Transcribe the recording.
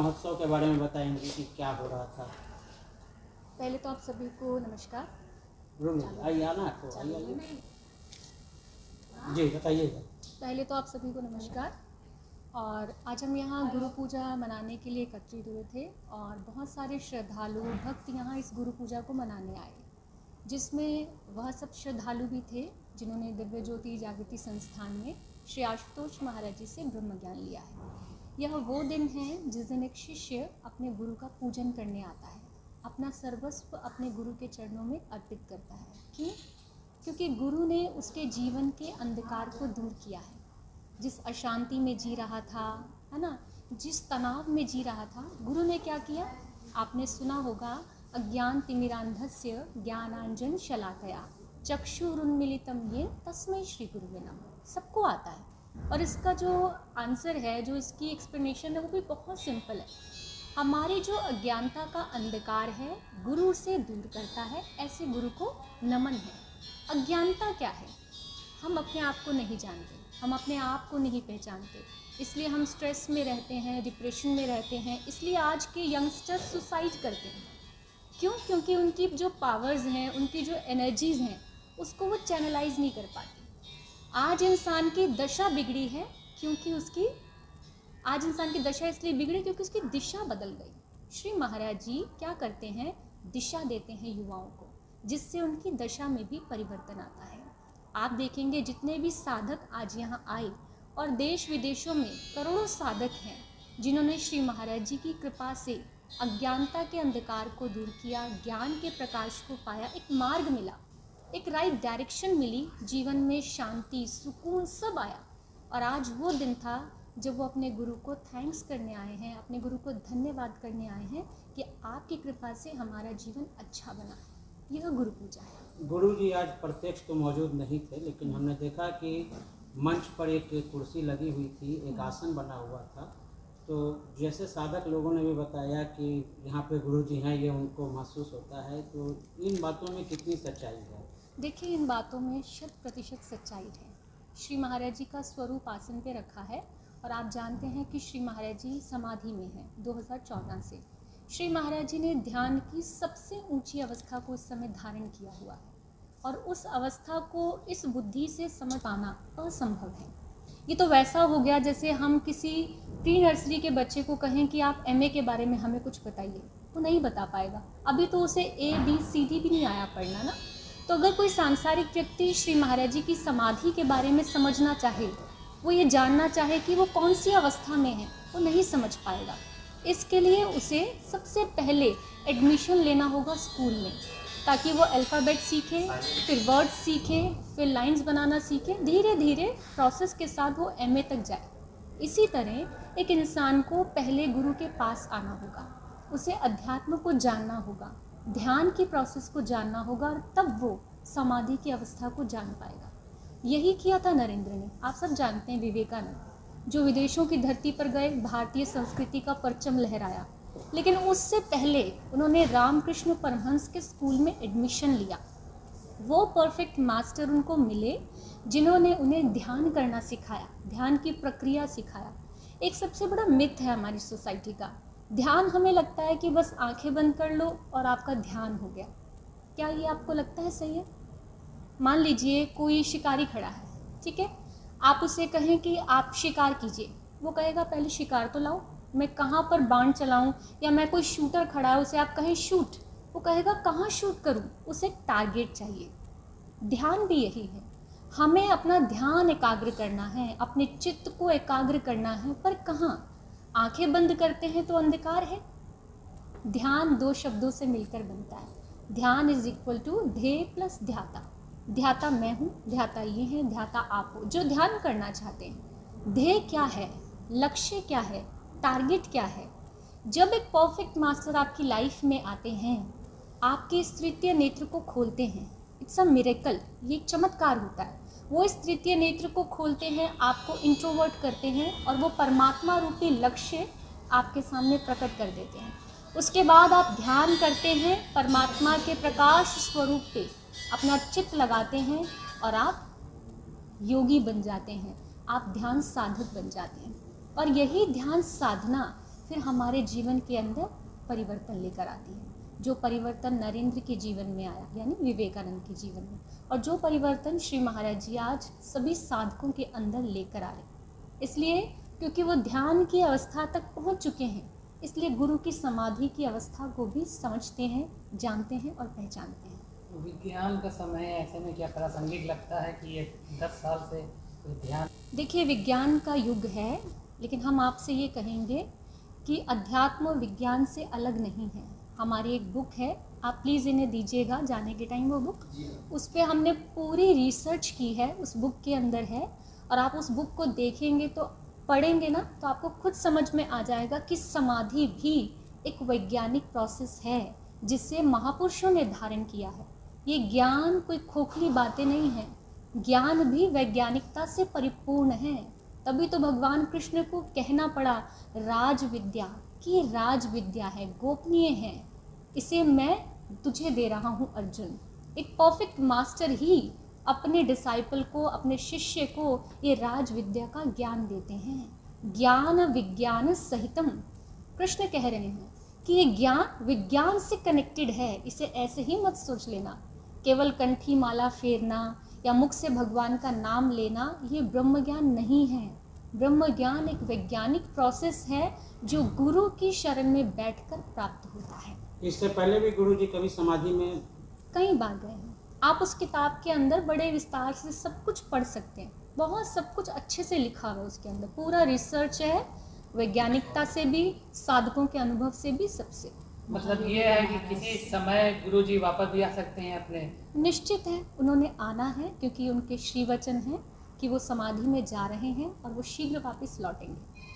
महोत्सव के बारे में बताएंगे कि क्या हो रहा था। पहले तो आप सभी को नमस्कार। आइए आना तो आइए जी बताइएगा। पहले तो आप सभी को नमस्कार। और आज हम यहाँ गुरु पूजा मनाने के लिए एकत्रित हुए थे और बहुत सारे श्रद्धालु भक्त यहाँ इस गुरु पूजा को मनाने आए, जिसमें वह सब श्रद्धालु भी थे जिन्होंने दिव्य ज्योति जागृति संस्थान में श्री आशुतोष महाराज जी से ब्रह्म ज्ञान लिया है। यह वो दिन है जिस दिन एक शिष्य अपने गुरु का पूजन करने आता है, अपना सर्वस्व अपने गुरु के चरणों में अर्पित करता है। क्यों? क्योंकि गुरु ने उसके जीवन के अंधकार को दूर किया है। जिस अशांति में जी रहा था, है ना, जिस तनाव में जी रहा था, गुरु ने क्या किया? आपने सुना होगा, अज्ञान तिमिरांधस्य ज्ञानांजन शलाकया चक्षुरुन्मीलितं येन तस्मै श्री गुरुवे नमः। सबको आता है। और इसका जो आंसर है, जो इसकी एक्सप्लेनेशन है, वो भी बहुत सिंपल है। हमारी जो अज्ञानता का अंधकार है, गुरु से दूर करता है। ऐसे गुरु को नमन है। अज्ञानता क्या है? हम अपने आप को नहीं जानते, हम अपने आप को नहीं पहचानते, इसलिए हम स्ट्रेस में रहते हैं, डिप्रेशन में रहते हैं। इसलिए आज के यंगस्टर्स सुसाइड करते हैं। क्यों? क्योंकि उनकी जो पावर्स हैं, उनकी जो एनर्जीज़ हैं, उसको वो चैनलाइज नहीं कर पाते। आज इंसान की दशा बिगड़ी है क्योंकि उसकी आज इंसान की दशा इसलिए बिगड़ी क्योंकि उसकी दिशा बदल गई। श्री महाराज जी क्या करते हैं? दिशा देते हैं युवाओं को, जिससे उनकी दशा में भी परिवर्तन आता है। आप देखेंगे जितने भी साधक आज यहाँ आए, और देश विदेशों में करोड़ों साधक हैं जिन्होंने श्री महाराज जी की कृपा से अज्ञानता के अंधकार को दूर किया, ज्ञान के प्रकाश को पाया, एक मार्ग मिला, एक राइट डायरेक्शन मिली, जीवन में शांति, सुकून सब आया। और आज वो दिन था जब वो अपने गुरु को थैंक्स करने आए हैं, अपने गुरु को धन्यवाद करने आए हैं कि आपकी कृपा से हमारा जीवन अच्छा बना है। यह गुरु पूजा है। गुरु जी आज प्रत्यक्ष तो मौजूद नहीं थे, लेकिन हमने देखा कि मंच पर एक कुर्सी लगी हुई थी, एक आसन बना हुआ था। तो जैसे साधक लोगों ने भी बताया कि यहाँ पे गुरु जी हैं, ये उनको महसूस होता है। तो इन बातों में कितनी सच्चाई है? देखिए, इन बातों में 100% सच्चाई है। श्री महाराज जी का स्वरूप आसन पे रखा है, और आप जानते हैं कि श्री महाराज जी समाधि में हैं 2014 से। श्री महाराज जी ने ध्यान की सबसे ऊंची अवस्था को इस समय धारण किया हुआ है, और उस अवस्था को इस बुद्धि से समझ पाना असंभव है। ये तो वैसा हो गया जैसे हम किसी प्री नर्सरी के बच्चे को कहें कि आप एमए के बारे में हमें कुछ बताइए, वो नहीं बता पाएगा। अभी तो उसे ABCD भी नहीं आया पढ़ना ना। तो अगर कोई सांसारिक व्यक्ति श्री महाराज जी की समाधि के बारे में समझना चाहे, वो ये जानना चाहे कि वो कौन सी अवस्था में है, वो नहीं समझ पाएगा। इसके लिए उसे सबसे पहले एडमिशन लेना होगा स्कूल में, ताकि वो अल्फ़ाबेट सीखे, फिर वर्ड्स सीखे, फिर लाइंस बनाना सीखे। धीरे धीरे प्रोसेस के साथ वो MA तक जाए। इसी तरह एक इंसान को पहले गुरु के पास आना होगा, उसे अध्यात्म को जानना होगा, ध्यान की प्रोसेस को जानना होगा, और तब वो समाधि की अवस्था को जान पाएगा। यही किया था नरेंद्र ने। आप सब जानते हैं विवेकानंद, जो विदेशों की धरती पर गए, भारतीय संस्कृति का परचम लहराया, लेकिन उससे पहले उन्होंने रामकृष्ण परमहंस के स्कूल में एडमिशन लिया। वो परफेक्ट मास्टर उनको मिले जिन्होंने उन्हें ध्यान करना सिखाया, ध्यान की प्रक्रिया सिखाया। एक सबसे बड़ा मिथ है हमारी सोसाइटी का, ध्यान हमें लगता है कि बस आंखें बंद कर लो और आपका ध्यान हो गया। क्या ये आपको लगता है सही है? मान लीजिए कोई शिकारी खड़ा है, ठीक है, आप उसे कहें कि आप शिकार कीजिए, वो कहेगा पहले शिकार तो लाओ, मैं कहाँ पर बाण चलाऊं, या मैं कोई शूटर खड़ा है उसे आप कहें शूट, वो कहेगा कहाँ शूट करूं, उसे टारगेट चाहिए। ध्यान भी यही है, हमें अपना ध्यान एकाग्र करना है, अपने चित्त को एकाग्र करना है, पर कहाँ? आंखें बंद करते हैं तो अंधकार है। ध्यान 2 शब्दों से मिलकर बनता है। ध्यान इज इक्वल टू ध्येय प्लस ध्याता। ध्याता मैं हूँ, ध्याता ये है, ध्याता आप हो जो ध्यान करना चाहते हैं। ध्येय क्या है, लक्ष्य क्या है, टारगेट क्या है? जब एक परफेक्ट मास्टर आपकी लाइफ में आते हैं, आपके इस तृतीय नेत्र को खोलते हैं, इट्स अ मिरेकल, ये एक चमत्कार होता है। वो इस तृतीय नेत्र को खोलते हैं, आपको इंट्रोवर्ट करते हैं, और वो परमात्मा रूपी लक्ष्य आपके सामने प्रकट कर देते हैं। उसके बाद आप ध्यान करते हैं, परमात्मा के प्रकाश स्वरूप पे अपना चित्त लगाते हैं, और आप योगी बन जाते हैं, आप ध्यान साधक बन जाते हैं। और यही ध्यान साधना फिर हमारे जीवन के अंदर परिवर्तन लेकर आती है। जो परिवर्तन नरेंद्र के जीवन में आया, यानी विवेकानंद के जीवन में, और जो परिवर्तन श्री महाराज जी आज सभी साधकों के अंदर लेकर आए। इसलिए क्योंकि वो ध्यान की अवस्था तक पहुंच चुके हैं, इसलिए गुरु की समाधि की अवस्था को भी समझते हैं, जानते हैं और पहचानते हैं। विज्ञान का समय है, ऐसे में क्या प्रासंगिक लगता है कि ये 10 साल से ध्यान? देखिए, विज्ञान का युग है, लेकिन हम आपसे ये कहेंगे कि अध्यात्म विज्ञान से अलग नहीं है। हमारी एक बुक है, आप प्लीज़ इन्हें दीजिएगा जाने के टाइम वो बुक। उस पर हमने पूरी रिसर्च की है, उस बुक के अंदर है, और आप उस बुक को देखेंगे तो पढ़ेंगे ना, तो आपको खुद समझ में आ जाएगा कि समाधि भी एक वैज्ञानिक प्रोसेस है जिसे महापुरुषों ने धारण किया है। ये ज्ञान कोई खोखली बातें नहीं है, ज्ञान भी वैज्ञानिकता से परिपूर्ण है। तभी तो भगवान कृष्ण को कहना पड़ा राज विद्या, कि ये राज विद्या है, गोपनीय है, इसे मैं तुझे दे रहा हूँ अर्जुन। एक परफेक्ट मास्टर ही अपने डिसाइपल को, अपने शिष्य को ये राज विद्या का ज्ञान देते हैं। ज्ञान विज्ञान सहितम, कृष्ण कह रहे हैं कि ये ज्ञान विज्ञान से कनेक्टेड है। इसे ऐसे ही मत सोच लेना, केवल कंठी माला फेरना या मुख से भगवान का नाम लेना ये ब्रह्म ज्ञान नहीं है। ब्रह्म ज्ञान एक वैज्ञानिक प्रोसेस है जो गुरु की शरण में बैठकर प्राप्त होता है। इससे पहले भी गुरु जी कभी समाधि में कई बार गए हैं। आप उस किताब के अंदर बड़े विस्तार से सब कुछ पढ़ सकते हैं, बहुत सब कुछ अच्छे से लिखा हुआ है उसके अंदर, पूरा रिसर्च है, वैज्ञानिकता से भी, साधकों के अनुभव से भी, सबसे। मतलब ये है कि किसी समय गुरुजी वापस भी आ सकते हैं अपने? निश्चित है, उन्होंने आना है, क्योंकि उनके श्री वचन हैं कि वो समाधि में जा रहे हैं और वो शीघ्र वापस लौटेंगे।